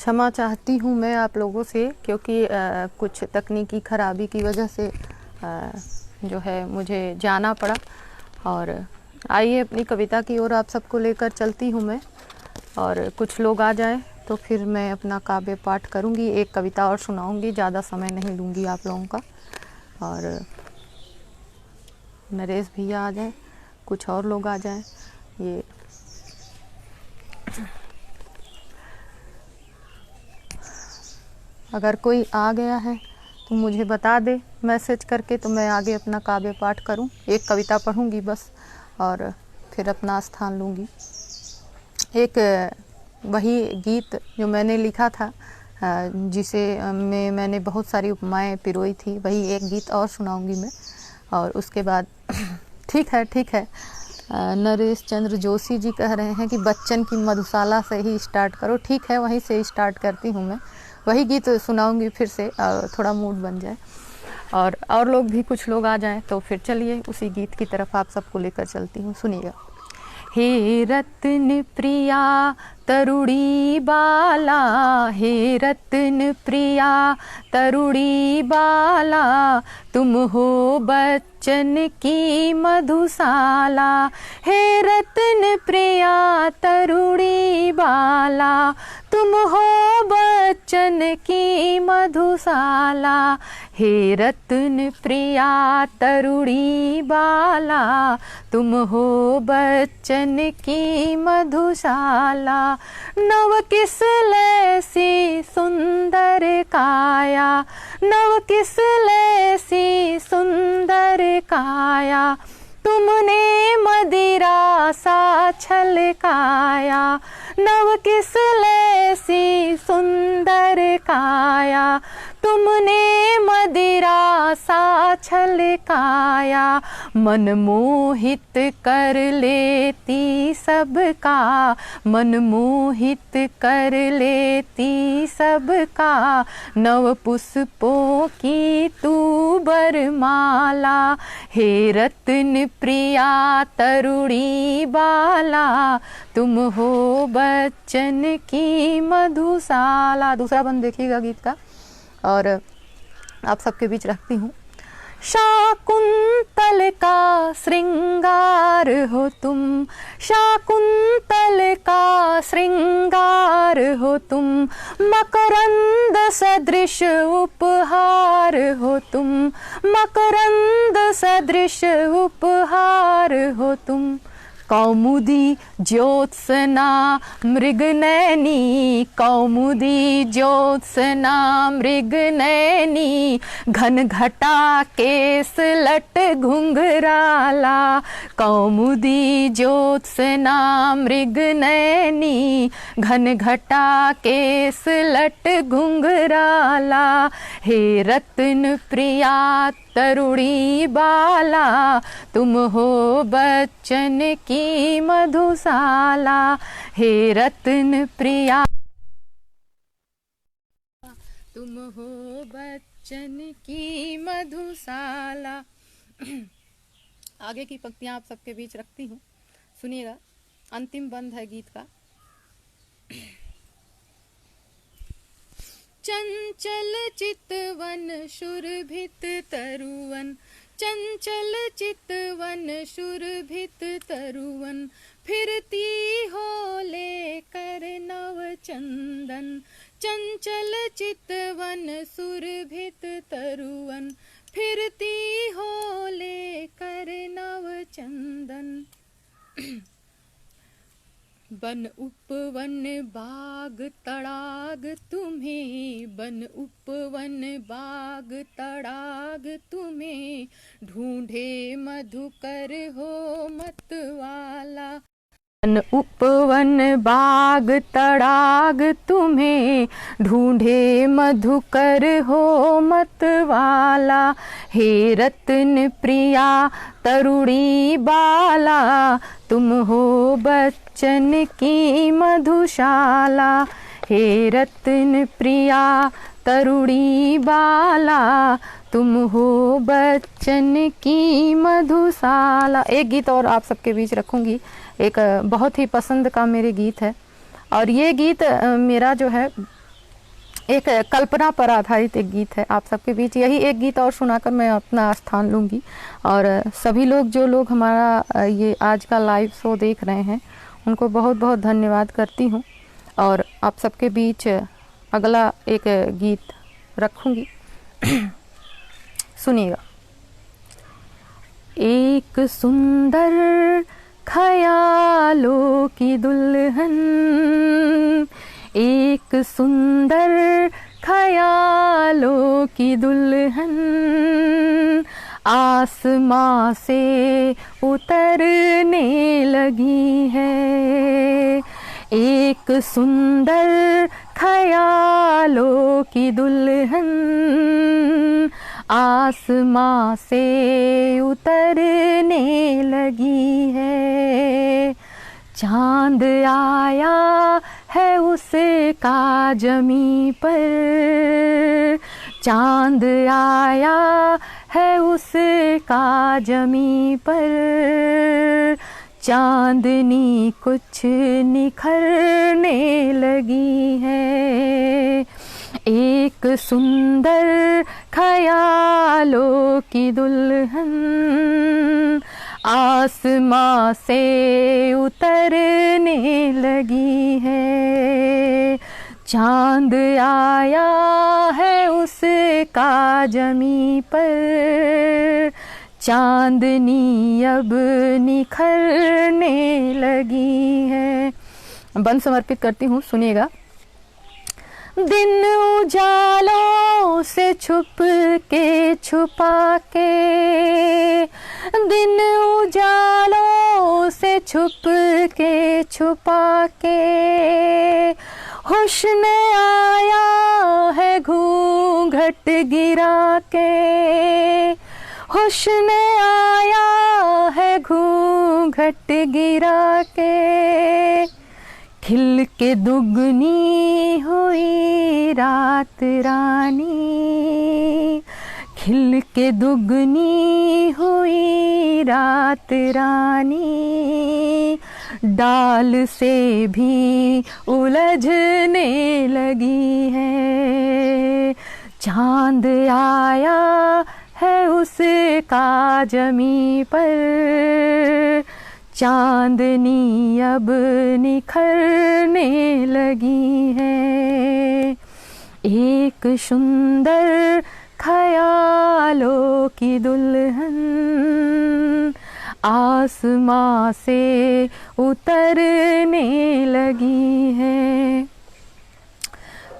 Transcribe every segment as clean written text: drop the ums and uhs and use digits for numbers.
क्षमा चाहती हूँ मैं आप लोगों से, क्योंकि कुछ तकनीकी ख़राबी की वजह से जो है मुझे जाना पड़ा। और आइए अपनी कविता की ओर आप सबको लेकर चलती हूँ मैं, और कुछ लोग आ जाएं तो फिर मैं अपना काव्य पाठ करूँगी। एक कविता और सुनाऊँगी, ज़्यादा समय नहीं लूँगी आप लोगों का। और नरेश भैया आ जाएं, कुछ और लोग आ जाएं। ये अगर कोई आ गया है तो मुझे बता दे मैसेज करके, तो मैं आगे अपना काव्य पाठ करूं। एक कविता पढ़ूंगी बस और फिर अपना स्थान लूँगी। एक वही गीत जो मैंने लिखा था, जिसे मैंने बहुत सारी उपमाएं पिरोई थी, वही एक गीत और सुनाऊंगी मैं। और उसके बाद ठीक है, नरेश चंद्र जोशी जी कह रहे हैं कि बच्चन की मधुशाला से ही स्टार्ट करो। ठीक है, वहीं से स्टार्ट करती हूँ मैं। वही गीत सुनाऊंगी फिर से, थोड़ा मूड बन जाए और लोग भी कुछ लोग आ जाएं तो फिर चलिए उसी गीत की तरफ आप सबको लेकर चलती हूँ। सुनिएगा। हे रत्न प्रिया तरुणी बाला, हे रत्न प्रिया तरुणी बाला, तुम हो बच्चन की मधुशाला। हे रत्न प्रिया तरुणी बाला, तुम हो बच्चन की मधुशाला। हे रत्न प्रिया तरुणी बाला, तुम हो बच्चन की मधुशाला। नव किस लैसी सुंदर काया, नव किस लैसी सुंदर काया, तुमने मदिरा सा छलकाया। नव किस लैसी सुंदर काया, तुमने मदिरा सा छलकाया। मन मोहित कर लेती सबका, मन मोहित कर लेती सबका, नव पुष्पों की तू बरमाला। हे रत्न प्रिया तरुणी बाला, तुम हो बच्चन की मधुशाला। दूसरा बंद देखिएगा गीत का और आप सबके बीच रखती हूँ। शाकुंतल का श्रृंगार हो तुम, शाकुंतल का श्रृंगार हो तुम, मकरंद सदृश उपहार हो तुम, मकरंद सदृश उपहार हो तुम। कौमुदी ज्योत्सना मृगनयनी, कौमुदी ज्योत्सना मृगनयनी, घन घटा केस लट घुंघराला। कौमुदी ज्योत्सना मृगनयनी, घन घटा केस लट घुंघराला। हे रत्न प्रिया तरुणी बाला, तुम हो बच्चन की मधुशाला। हे रत्न प्रिया तुम हो बच्चन की मधुशाला। आगे की पंक्तियां आप सबके बीच रखती हूँ, सुनिएगा। अंतिम बंद है गीत का। चंचल चितवन शूरभित तरुवन, चंचल चितवन शूरभित तरुवन, फिरती हो लेकर नव चंदन। चंचल चितवन शूरभित तरुवन, फिरती हो लेकर नव चंदन। बन उपवन बाग तड़ाग तुम्हें, बन उपवन बाग तड़ाग तुम्हें, ढूंढे मधुकर हो मतवाला। बन उपवन बाग तड़ाग तुम्हें, ढूंढे मधुकर हो मतवाला। हे रत्न प्रिया तरुणी बाला, तुम हो बच्चन की मधुशाला। हे रत्न प्रिया तरुणी बाला, तुम हो बच्चन की मधुशाला। एक गीत और आप सबके बीच रखूंगी, एक बहुत ही पसंद का मेरे गीत है। और ये गीत मेरा जो है एक कल्पना पर आधारित एक गीत है आप सबके बीच। यही एक गीत और सुनाकर मैं अपना स्थान लूँगी। और सभी लोग जो लोग हमारा ये आज का लाइव शो देख रहे हैं उनको बहुत बहुत धन्यवाद करती हूँ। और आप सबके बीच अगला एक गीत रखूँगी, सुनिएगा। एक सुंदर ख्यालों की दुल्हन, एक सुंदर ख्यालों की दुल्हन, आसमां से उतरने लगी है। एक सुंदर ख्यालों की दुल्हन, आसमां से उतरने लगी है। चांद आया है उसका जमी पर, चांद आया है उसका जमी पर, चांदनी कुछ निखरने लगी है। एक सुंदर ख्यालों की दुल्हन, आसमां से उतरने लगी है। चांद आया है उसका जमी पर, चांदनी अब निखरने लगी है। बंद समर्पित करती हूँ, सुनिएगा। दिन उजालों से छुप के छुपा के, दिन उजालों से छुप के छुपा के, हुस्न आया है घूंघट गिरा के, हुस्न आया है घूंघट गिरा के। खिल के दुगनी हुई रात रानी, खिल के दुगनी हुई रात रानी, डाल से भी उलझने लगी है। चांद आया है उसका जमी पर, चांदनी अब निखरने लगी है। एक सुंदर ख्यालों की दुल्हन, आसमां से उतरने लगी है।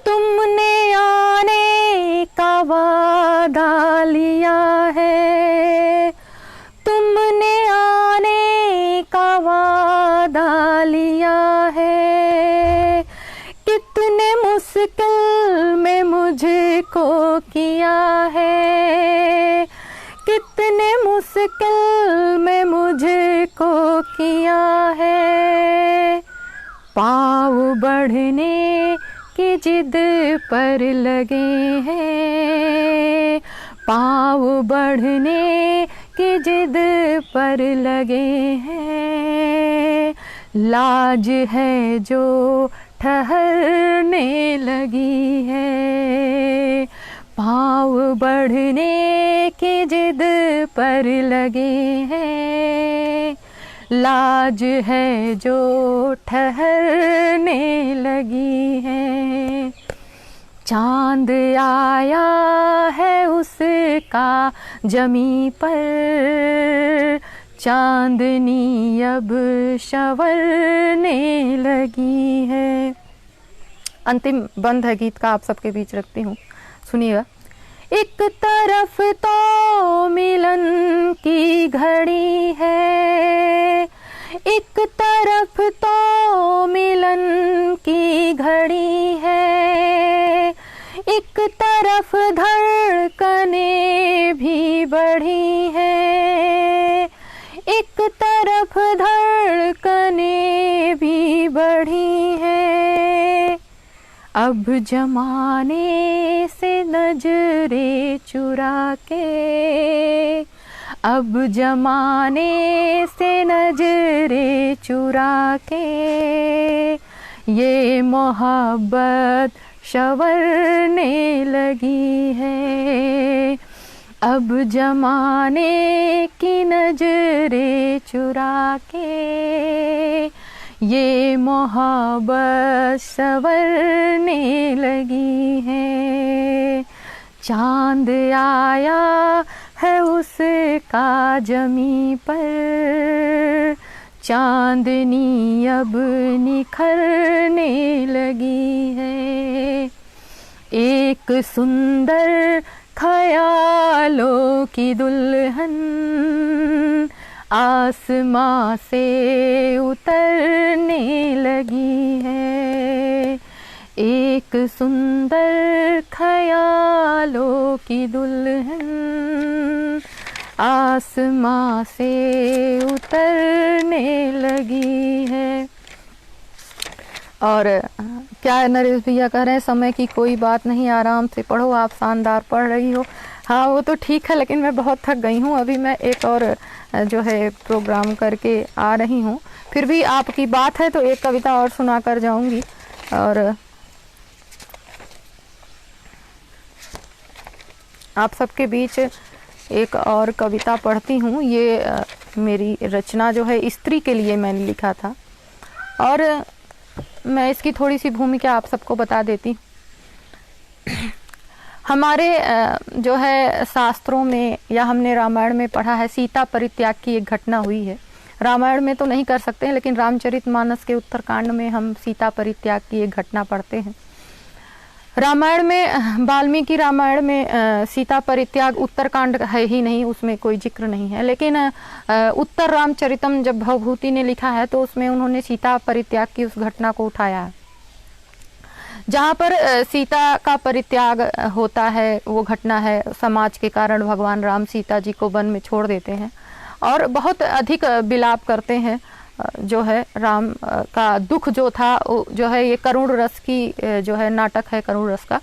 तुमने आने का वादा लिया है, तुमने आने का वादा लिया है। कितने मुश्किल में मुझको किया है, कितने मुश्किल में मुझको किया है। पाँव बढ़ने की जिद पर लगे हैं, पाँव बढ़ने की जिद पर लगे हैं। लाज है जो ठहरने लगी है, पाँव बढ़ने की जिद पर लगे हैं। लाज है जो ठहरने लगी है। चांद आया है उसका जमी पर, चांदनी अब संवरने लगी है। अंतिम बंद है गीत का, आप सबके बीच रखती हूँ, सुनिएगा। एक तरफ तो मिलन की घड़ी है, एक तरफ तो मिलन की घड़ी है, एक तरफ धड़कने भी बढ़ी है, एक तरफ धड़कने भी बढ़ी है। अब जमाने से नजरें चुरा के, अब जमाने से नजरें चुरा के, ये मोहब्बत संवरने लगी है। अब जमाने की नजरें चुरा के ये मोहब्बत संवरने लगी है। चांद आया है उसका जमी पर, चांदनी अब निखरने लगी है। एक सुंदर ख्यालों की दुल्हन आसमां से उतरने लगी है। एक सुंदर ख्यालों की दुल्हन आसमां से उतरने लगी है। और क्या है, नरेश भैया कह रहे हैं समय की कोई बात नहीं, आराम से पढ़ो, आप शानदार पढ़ रही हो। हाँ वो तो ठीक है, लेकिन मैं बहुत थक गई हूँ। अभी मैं एक और जो है प्रोग्राम करके आ रही हूँ, फिर भी आपकी बात है तो एक कविता और सुना कर जाऊँगी। और आप सबके बीच एक और कविता पढ़ती हूँ। ये मेरी रचना जो है स्त्री के लिए मैंने लिखा था, और मैं इसकी थोड़ी सी भूमिका आप सबको बता देती। हमारे जो है शास्त्रों में या हमने रामायण में पढ़ा है, सीता परित्याग की एक घटना हुई है। रामायण में तो नहीं कर सकते हैं, लेकिन रामचरितमानस के उत्तरकांड में हम सीता परित्याग की एक घटना पढ़ते हैं। रामायण में, वाल्मीकि रामायण में सीता परित्याग उत्तरकांड है ही नहीं, उसमें कोई जिक्र नहीं है। लेकिन उत्तर रामचरितम जब भवभूति ने लिखा है तो उसमें उन्होंने सीता परित्याग की उस घटना को उठाया है। जहाँ पर सीता का परित्याग होता है, वो घटना है समाज के कारण भगवान राम सीता जी को वन में छोड़ देते हैं और बहुत अधिक विलाप करते हैं। जो है राम का दुख जो था जो है, ये करुण रस की जो है नाटक है करुण रस का।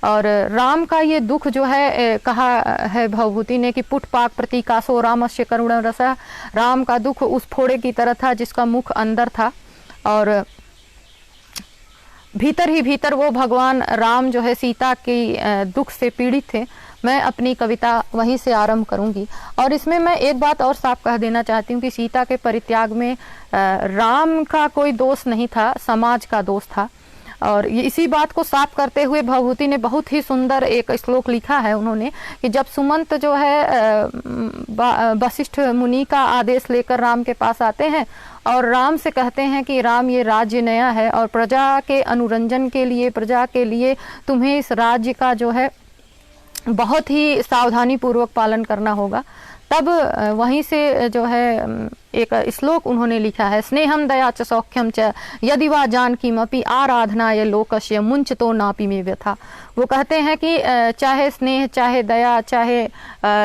और राम का ये दुख जो है कहा है भवभूति ने कि पुटपाक प्रतीकासो रामस्य करुण रसा, राम का दुख उस फोड़े की तरह था जिसका मुख अंदर था, और भीतर ही भीतर वो भगवान राम जो है सीता की दुख से पीड़ित थे। मैं अपनी कविता वहीं से आरंभ करूंगी। और इसमें मैं एक बात और साफ कह देना चाहती हूँ कि सीता के परित्याग में राम का कोई दोष नहीं था, समाज का दोष था। और इसी बात को साफ करते हुए भवभूति ने बहुत ही सुंदर एक श्लोक लिखा है उन्होंने, कि जब सुमंत जो है वशिष्ठ मुनि का आदेश लेकर राम के पास आते हैं और राम से कहते हैं कि राम ये राज्य नया है और प्रजा के अनुरंजन के लिए, प्रजा के लिए तुम्हें इस राज्य का जो है बहुत ही सावधानी पूर्वक पालन करना होगा, तब वहीं से जो है एक श्लोक उन्होंने लिखा है, स्नेहम दया च सौख्यम च यदि वा जानकीमपि आराधनाय लोकस्य मुंच तो नापि में व्यथा। वो कहते हैं कि चाहे स्नेह, चाहे दया, चाहे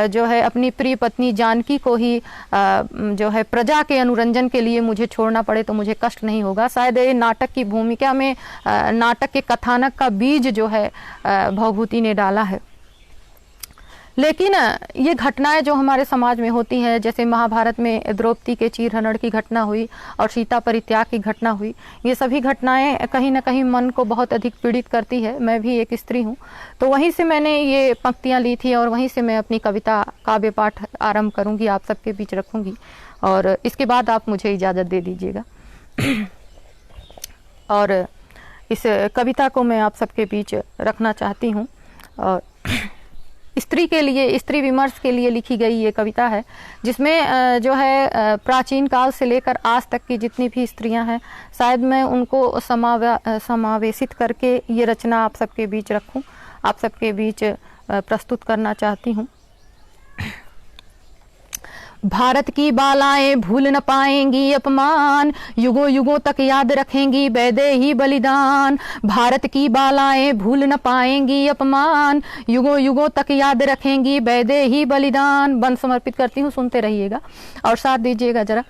जो है अपनी प्रिय पत्नी जानकी को ही जो है प्रजा के अनुरंजन के लिए मुझे छोड़ना पड़े तो मुझे कष्ट नहीं होगा। शायद ये नाटक की भूमिका में नाटक के कथानक का बीज जो है भवभूति ने डाला है। लेकिन ये घटनाएं जो हमारे समाज में होती हैं, जैसे महाभारत में द्रौपदी के चीरहरण की घटना हुई और सीता परित्याग की घटना हुई, ये सभी घटनाएं कहीं ना कहीं मन को बहुत अधिक पीड़ित करती है। मैं भी एक स्त्री हूँ, तो वहीं से मैंने ये पंक्तियाँ ली थी और वहीं से मैं अपनी कविता काव्य पाठ आरंभ करूँगी, आप सबके बीच रखूँगी और इसके बाद आप मुझे इजाज़त दे दीजिएगा। और इस कविता को मैं आप सबके बीच रखना चाहती हूँ। और स्त्री के लिए, स्त्री विमर्श के लिए लिखी गई ये कविता है, जिसमें जो है प्राचीन काल से लेकर आज तक की जितनी भी स्त्रियां हैं, शायद मैं उनको समावेशित करके ये रचना आप सबके बीच रखूं, आप सबके बीच प्रस्तुत करना चाहती हूँ। भारत की बालाएं भूल न पाएंगी अपमान, युगों युगों तक याद रखेंगी वैदेही बलिदान। भारत की बालाएं भूल न पाएंगी अपमान, युगों युगों तक याद रखेंगी वैदेही बलिदान। बंद समर्पित करती हूँ, सुनते रहिएगा और साथ दीजिएगा जरा।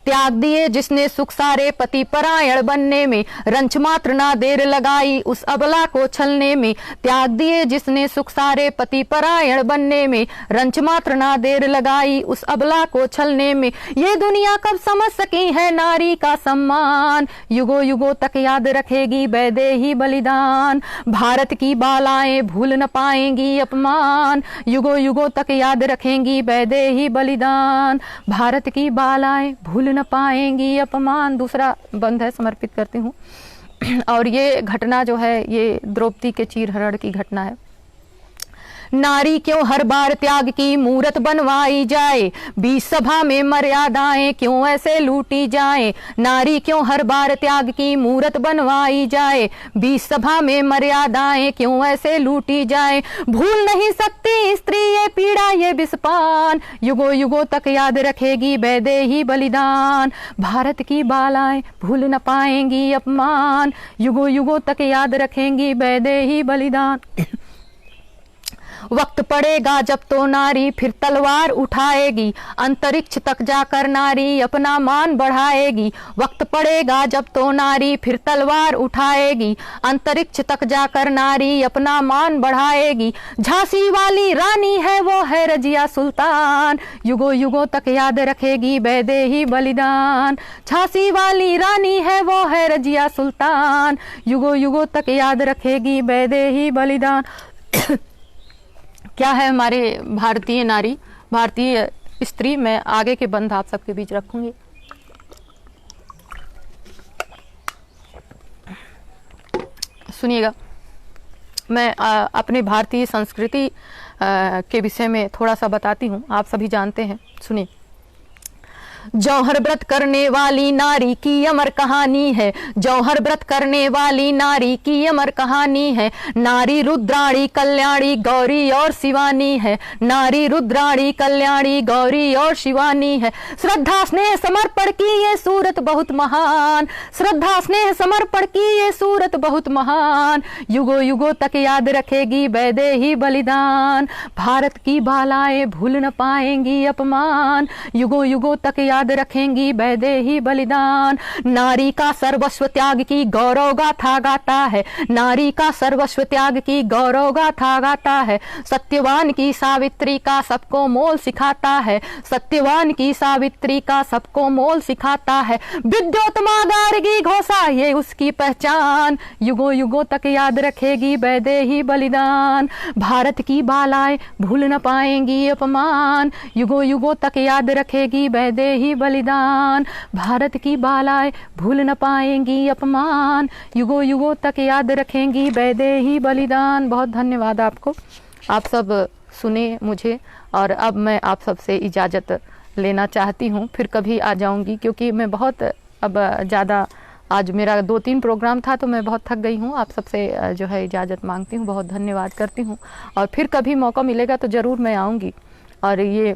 त्याग दिए जिसने सुख सारे पति परायण बनने में, रंच मात्र ना देर लगाई उस अबला को छलने में। त्याग दिए जिसने सुख सारे पति परायण बनने में, रंच मात्र ना देर लगाई उस अबला को छलने में। ये दुनिया कब समझ सकी है नारी का सम्मान, युगों युगों तक याद रखेगी वैदेही बलिदान। भारत की बालाएं भूल न पाएंगी अपमान, युगों युगों तक याद रखेंगी वैदेही बलिदान। भारत की बालाएं भूल न पाएंगी अपमान। दूसरा बंद है, समर्पित करती हूँ। और ये घटना जो है ये द्रौपदी के चीरहरण की घटना है। नारी क्यों हर बार त्याग की मूरत बनवाई जाए, बीच सभा में मर्यादाएं क्यों ऐसे लूटी जाए। नारी क्यों हर बार त्याग की मूरत बनवाई जाए, बीच सभा में मर्यादाएं क्यों ऐसे लूटी जाए। भूल नहीं सकती स्त्री ये पीड़ा ये विषपान, युगों युगों तक याद रखेगी वैदेही बलिदान। भारत की बालाएं भूल न पाएंगी अपमान, युगों युगों तक याद रखेंगी वैदेही बलिदान। वक्त पड़ेगा जब तो नारी फिर तलवार उठाएगी, अंतरिक्ष तक जाकर नारी अपना मान बढ़ाएगी। वक्त पड़ेगा जब तो नारी फिर तलवार उठाएगी, अंतरिक्ष तक जाकर नारी अपना मान बढ़ाएगी। झांसी वाली रानी है वो है रजिया सुल्तान, युगों युगों तक याद रखेगी वैदेही बलिदान। झांसी वाली रानी है वो है रजिया सुल्तान, युगों युगों तक याद रखेगी वैदेही बलिदान। क्या है हमारे भारतीय नारी, भारतीय स्त्री। मैं आगे के बंध आप सबके बीच रखूंगी। सुनिएगा, मैं अपनी भारतीय संस्कृति के विषय में थोड़ा सा बताती हूँ, आप सभी जानते हैं। सुनिए। जौहर व्रत करने वाली नारी की अमर कहानी है, जौहर व्रत करने वाली नारी की अमर कहानी है। नारी रुद्राणी कल्याणी गौरी और शिवानी है, नारी रुद्राणी कल्याणी गौरी और शिवानी है। श्रद्धा स्नेह समर्पण की ये सूरत बहुत महान, श्रद्धा स्नेह समर्पण की ये सूरत बहुत महान, युगों युगों तक याद रखेगी वैदेही बलिदान। भारत की बालाएं भूल न पाएंगी अपमान, युगों युगों तक याद रखेंगी वैदेही बलिदान। नारी का सर्वस्व त्याग की गौरव गाथा गाता है, नारी का सर्वस्व त्याग की गौरव गाथा गाता है। सत्यवान की सावित्री का सबको मोल सिखाता है, सत्यवान की सावित्री का सबको मोल सिखाता है। विद्योत्मा गार्गी घोषा ये उसकी पहचान, युगों युगों तक याद रखेगी वैदेही बलिदान। भारत की बालाएं भूल न पाएंगी अपमान, युगों युगों तक याद रखेगी वैदेही बलिदान। भारत की बालाएं भूल न पाएंगी अपमान, युगों युगों तक याद रखेंगी वैदेही बलिदान। बहुत धन्यवाद आपको, आप सब सुने मुझे। और अब मैं आप सबसे इजाज़त लेना चाहती हूँ, फिर कभी आ जाऊँगी, क्योंकि मैं बहुत अब ज़्यादा, आज मेरा 2-3 प्रोग्राम था तो मैं बहुत थक गई हूँ। आप सबसे जो है इजाज़त मांगती हूँ, बहुत धन्यवाद करती हूँ। और फिर कभी मौका मिलेगा तो ज़रूर मैं आऊँगी। और ये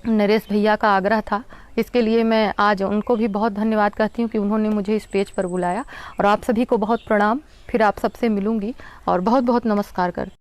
नरेश भैया का आग्रह था, इसके लिए मैं आज उनको भी बहुत धन्यवाद कहती हूँ कि उन्होंने मुझे इस पेज पर बुलाया। और आप सभी को बहुत प्रणाम, फिर आप सबसे मिलूँगी और बहुत बहुत नमस्कार करती हूँ।